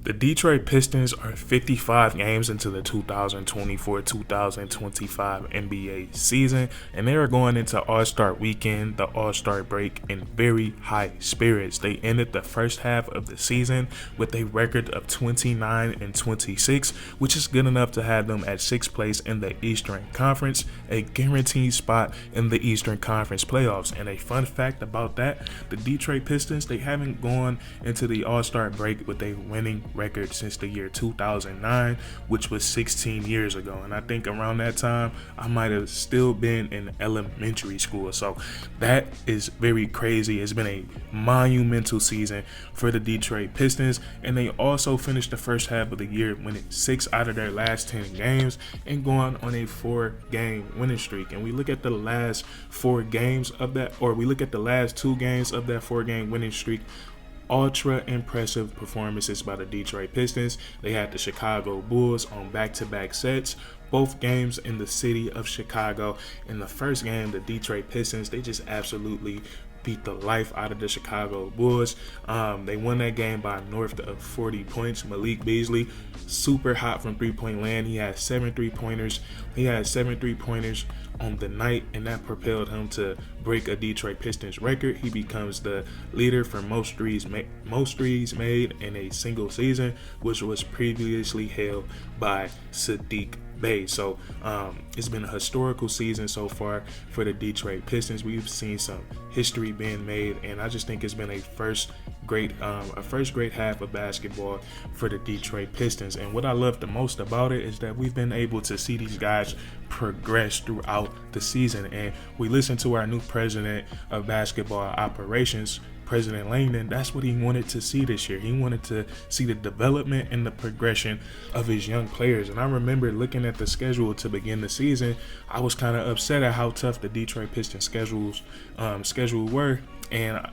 The Detroit Pistons are 55 games into the 2024-2025 NBA season, and they are going into All-Star Weekend, the All-Star break, in very high spirits. They ended the first half of the season with a record of 29-26, which is good enough to have them at 6th place in the Eastern Conference, a guaranteed spot in the Eastern Conference playoffs. And a fun fact about that, the Detroit Pistons, they haven't gone into the All-Star break with a winning record since the year 2009, which was 16 years ago. And I think around that time I might have still been in elementary school. So that is very crazy. It's been a monumental season for the Detroit Pistons, and they also finished the first half of the year winning 6 out of their last 10 games and going on a 4-game winning streak. And we look at the last 4 games of that, or we look at the last 2 games of that 4-game winning streak. Ultra impressive performances by the Detroit Pistons. They had the Chicago Bulls on back-to-back sets, both games in the city of Chicago. In the first game, the Detroit Pistons, they just absolutely beat the life out of the Chicago Bulls. They won that game by north of 40 points. Malik Beasley, super hot from three-point land. He had 7 3-pointers. He had 7 3-pointers on the night, and that propelled him to break a Detroit Pistons record. He becomes the leader for most threes made in a single season, which was previously held by Sadiq Bey. So it's been a historical season so far for the Detroit Pistons. We've seen some history being made, and I just think it's been a first great half of basketball for the Detroit Pistons. And what I love the most about it is that we've been able to see these guys progress throughout the season. And we listened to our new president of basketball operations, President Langdon. That's what he wanted to see this year. He wanted to see the development and the progression of his young players. And I remember looking at the schedule to begin the season, I was kind of upset at how tough the Detroit Pistons schedule were, and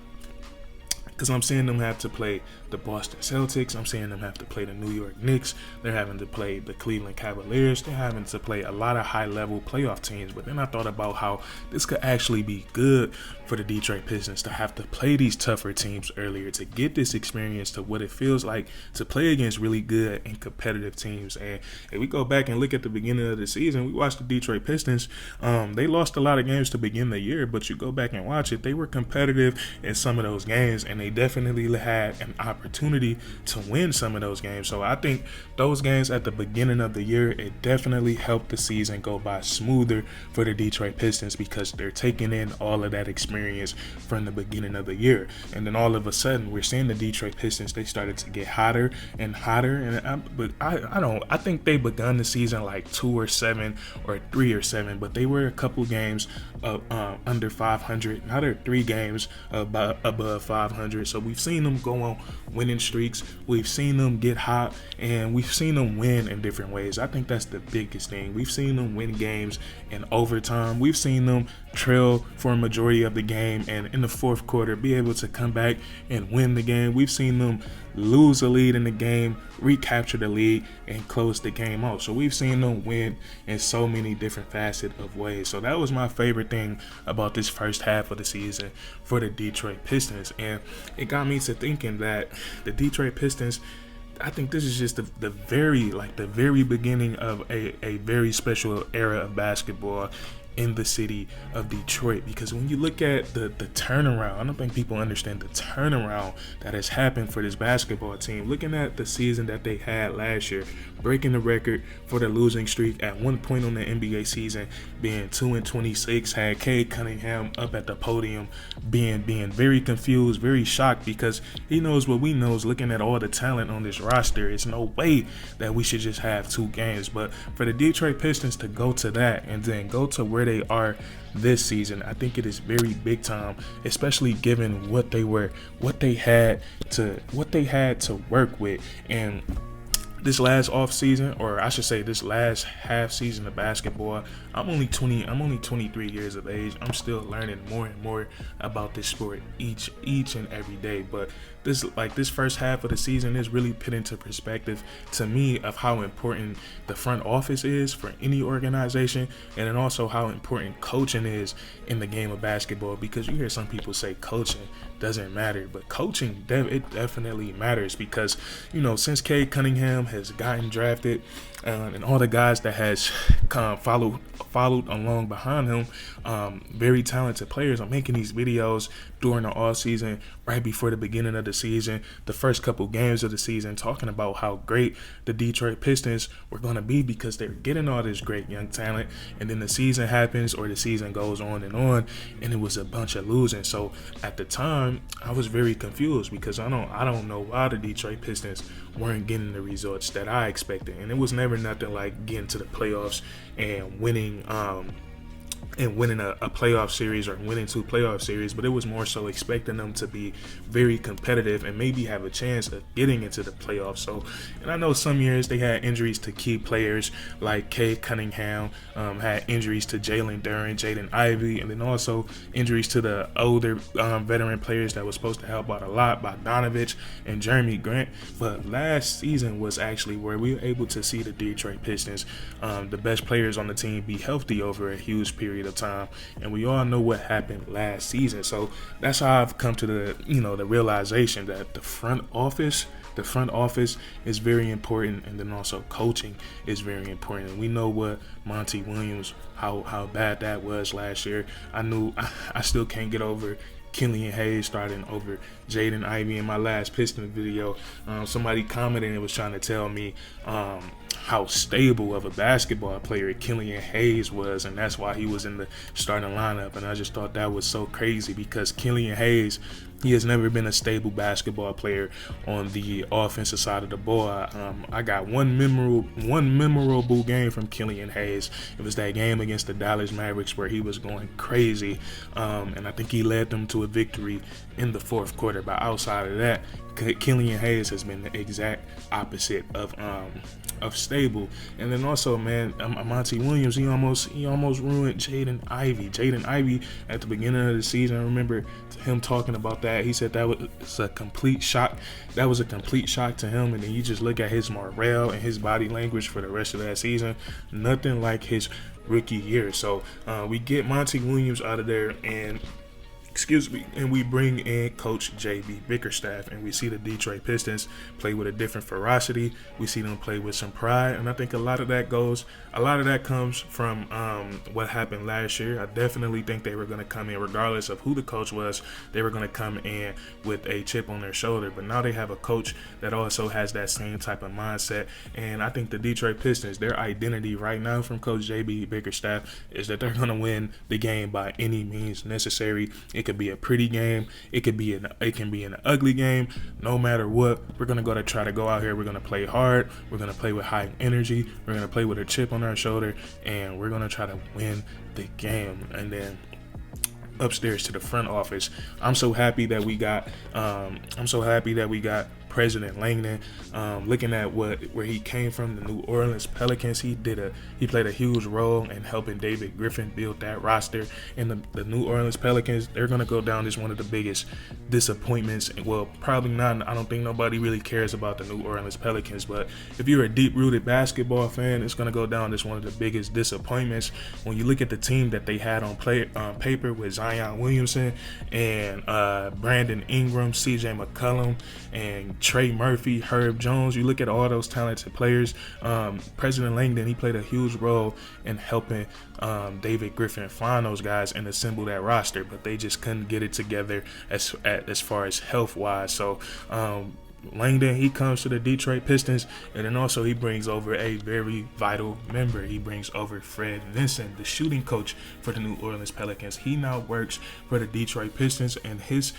because I'm seeing them have to play the Boston Celtics, I'm seeing them have to play the New York Knicks, they're having to play the Cleveland Cavaliers, they're having to play a lot of high-level playoff teams. But then I thought about how this could actually be good for the Detroit Pistons to have to play these tougher teams earlier, to get this experience to what it feels like to play against really good and competitive teams. And if we go back and look at the beginning of the season, we watched the Detroit Pistons. They lost a lot of games to begin the year, but you go back and watch it, they were competitive in some of those games, and they definitely had an opportunity to win some of those games. So I think those games at the beginning of the year, it definitely helped the season go by smoother for the Detroit Pistons, because they're taking in all of that experience from the beginning of the year. And then all of a sudden, we're seeing the Detroit Pistons, they started to get hotter and hotter. And I think they begun the season like 2-7 or 3-7, but they were a couple games under 500. Now they're 3 games above 500. So we've seen them go on winning streaks. We've seen them get hot, and we've seen them win in different ways. I think that's the biggest thing. We've seen them win games in overtime. We've seen them trail for a majority of the game, and in the fourth quarter be able to come back and win the game. We've seen them lose a lead in the game, recapture the lead, and close the game out. So we've seen them win in so many different facets of ways. So that was my favorite thing about this first half of the season for the Detroit Pistons. And it got me to thinking that the Detroit Pistons, I think this is just the very beginning of a very special era of basketball in the city of Detroit. Because when you look at the turnaround, I don't think people understand the turnaround that has happened for this basketball team. Looking at the season that they had last year, breaking the record for the losing streak at one point on the NBA season, being 2-26, had Cade Cunningham up at the podium being very confused, very shocked, because he knows what we know is looking at all the talent on this roster. It's no way that we should just have 2 games. But for the Detroit Pistons to go to that and then go to where they are this season, I think it is very big time, especially given what they had to work with. And this last off season, or I should say this last half season of basketball, I'm only 23 years of age. I'm still learning more and more about this sport each and every day. But this first half of the season is really put into perspective to me of how important the front office is for any organization, and then also how important coaching is in the game of basketball. Because you hear some people say coaching doesn't matter, but coaching it definitely matters, because since Cade Cunningham has gotten drafted, and all the guys that has followed along behind him, very talented players are making these videos during the off season, right before the beginning of the season, the first couple games of the season, talking about how great the Detroit Pistons were going to be because they're getting all this great young talent. And then the season happens, or the season goes on, and it was a bunch of losing. So at the time, I was very confused, because I don't know why the Detroit Pistons weren't getting the results that I expected. And it was never nothing like getting to the playoffs and winning a playoff series, or winning 2 playoff series, but it was more so expecting them to be very competitive and maybe have a chance of getting into the playoffs. So, and I know some years they had injuries to key players like Cade Cunningham, had injuries to Jalen Duren, Jaden Ivey, and then also injuries to the older veteran players that was supposed to help out a lot, Bogdanovich and Jeremy Grant. But last season was actually where we were able to see the Detroit Pistons, the best players on the team, be healthy over a huge period of time, and we all know what happened last season. So that's how I've come to the realization that the front office is very important, and then also coaching is very important. And we know what Monty Williams, how bad that was last year. I still can't get over Killian Hayes starting over Jaden Ivey. In my last Pistons video, somebody commented and was trying to tell me how stable of a basketball player Killian Hayes was, and that's why he was in the starting lineup. And I just thought that was so crazy, because Killian Hayes, he has never been a stable basketball player on the offensive side of the ball. I got one memorable game from Killian Hayes. It was that game against the Dallas Mavericks where he was going crazy, and I think he led them to a victory in the fourth quarter. But outside of that, Killian Hayes has been the exact opposite of stable. And then also, man, Monty Williams, he almost ruined Jaden Ivey. Jaden Ivey at the beginning of the season, I remember him talking about that. He said that was a complete shock. That was a complete shock to him. And then you just look at his morale and his body language for the rest of that season, nothing like his rookie year. So we get Monty Williams out of there, and we bring in Coach J.B. Bickerstaff, and we see the Detroit Pistons play with a different ferocity. We see them play with some pride, and I think a lot of that comes from what happened last year. I definitely think they were going to come in, regardless of who the coach was, they were going to come in with a chip on their shoulder. But now they have a coach that also has that same type of mindset, and I think the Detroit Pistons, their identity right now from Coach J.B. Bickerstaff is that they're going to win the game by any means necessary. It could be a pretty game, it can be an ugly game. No matter what, we're gonna try to go out here. We're gonna play hard. We're gonna play with high energy. We're gonna play with a chip on our shoulder, and we're gonna try to win the game. And then upstairs to the front office, I'm so happy that we got President Langdon. Looking at where he came from, the New Orleans Pelicans, he played a huge role in helping David Griffin build that roster. And the New Orleans Pelicans, they're gonna go down as one of the biggest disappointments. Well, probably not. I don't think nobody really cares about the New Orleans Pelicans, but if you're a deep-rooted basketball fan, it's gonna go down as one of the biggest disappointments. When you look at the team that they had on paper with Zion Williamson and Brandon Ingram, C.J. McCollum, and Trey Murphy, Herb Jones, you look at all those talented players. President Langdon, he played a huge role in helping David Griffin find those guys and assemble that roster, but they just couldn't get it together as far as health-wise. So Langdon, he comes to the Detroit Pistons, and then also he brings over a very vital member. He brings over Fred Vincent, the shooting coach for the New Orleans Pelicans. He now works for the Detroit Pistons, and his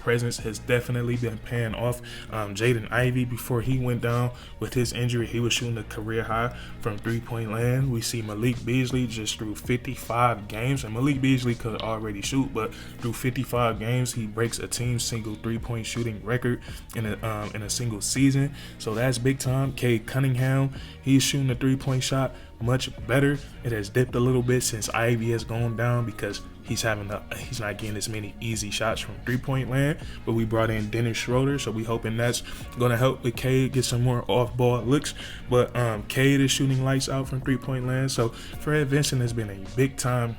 presence has definitely been paying off. Jaden Ivey, before he went down with his injury, he was shooting a career high from three-point land. We see Malik Beasley just through 55 games, and Malik Beasley could already shoot, but through 55 games, he breaks a team single three-point shooting record in a single season. So that's big time. Cade Cunningham, he's shooting a three-point shot much better. It has dipped a little bit since Ivy has gone down because he's not getting as many easy shots from 3-point land. But we brought in Dennis Schroeder, so we hoping that's gonna help with Cade get some more off-ball looks. But Cade is shooting lights out from 3-point land. So Fred Vincent has been a big time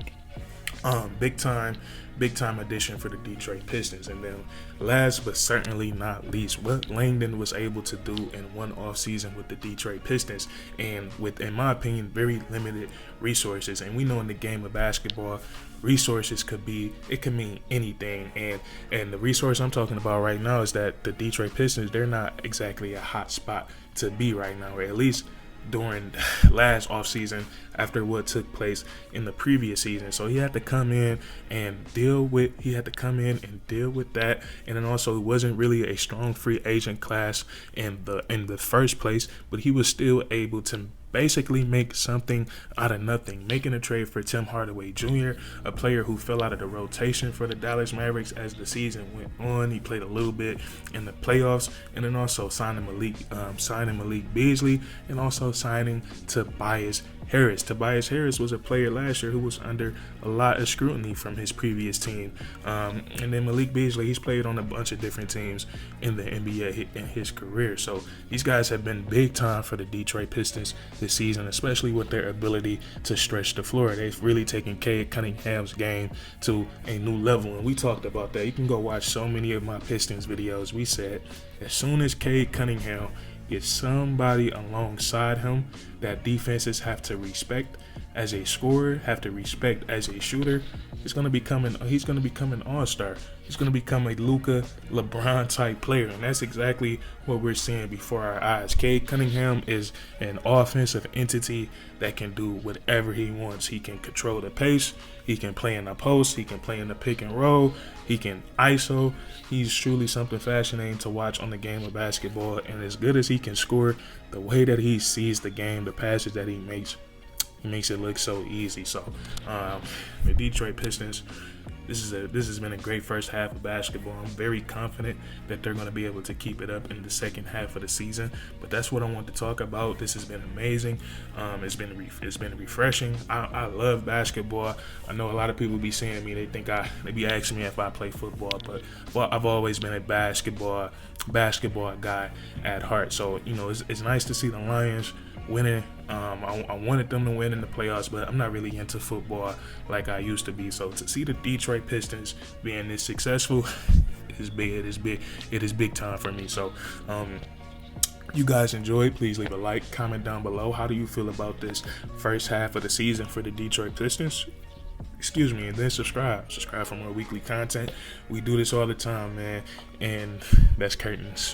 addition for the Detroit Pistons. And then last but certainly not least, what Langdon was able to do in one offseason with the Detroit Pistons, and with, in my opinion, very limited resources. And we know in the game of basketball, resources could mean anything. And the resource I'm talking about right now is that the Detroit Pistons, they're not exactly a hot spot to be right now, or at least during last offseason after what took place in the previous season. So he had to come in and deal with that. And then also, it wasn't really a strong free agent class in the first place, but he was still able to basically make something out of nothing, making a trade for Tim Hardaway Jr., a player who fell out of the rotation for the Dallas Mavericks as the season went on. He played a little bit in the playoffs, and then also signing Malik Beasley, and also signing Tobias Harris. Tobias Harris was a player last year who was under a lot of scrutiny from his previous team. And then Malik Beasley, he's played on a bunch of different teams in the NBA in his career. So these guys have been big time for the Detroit Pistons this season, especially with their ability to stretch the floor. They've really taken Cade Cunningham's game to a new level, and we talked about that. You can go watch so many of my Pistons videos. We said as soon as Cade Cunningham gets somebody alongside him that defenses have to respect as a scorer, have to respect as a shooter, he's going to become an all-star. He's going to become a Luka, LeBron type player, and that's exactly what we're seeing before our eyes. Cade Cunningham is an offensive entity that can do whatever he wants. He can control the pace. He can play in the post. He can play in the pick and roll. He can ISO. He's truly something fascinating to watch on the game of basketball. And as good as he can score, the way that he sees the game, the passes that he makes it look so easy. So the Detroit Pistons, this has been a great first half of basketball. I'm very confident that they're going to be able to keep it up in the second half of the season. But that's what I want to talk about. This has been amazing. It's been refreshing. I love basketball. I know a lot of people be saying me, they be asking me if I play football, but I've always been a basketball guy at heart. So it's nice to see the Lions winning. I wanted them to win in the playoffs, but I'm not really into football like I used to be. So to see the Detroit Pistons being this successful is big. It is big time for me. So you guys enjoyed, please leave a like, comment down below. How do you feel about this first half of the season for the Detroit Pistons? And then subscribe for more weekly content. We do this all the time, man, and that's curtains.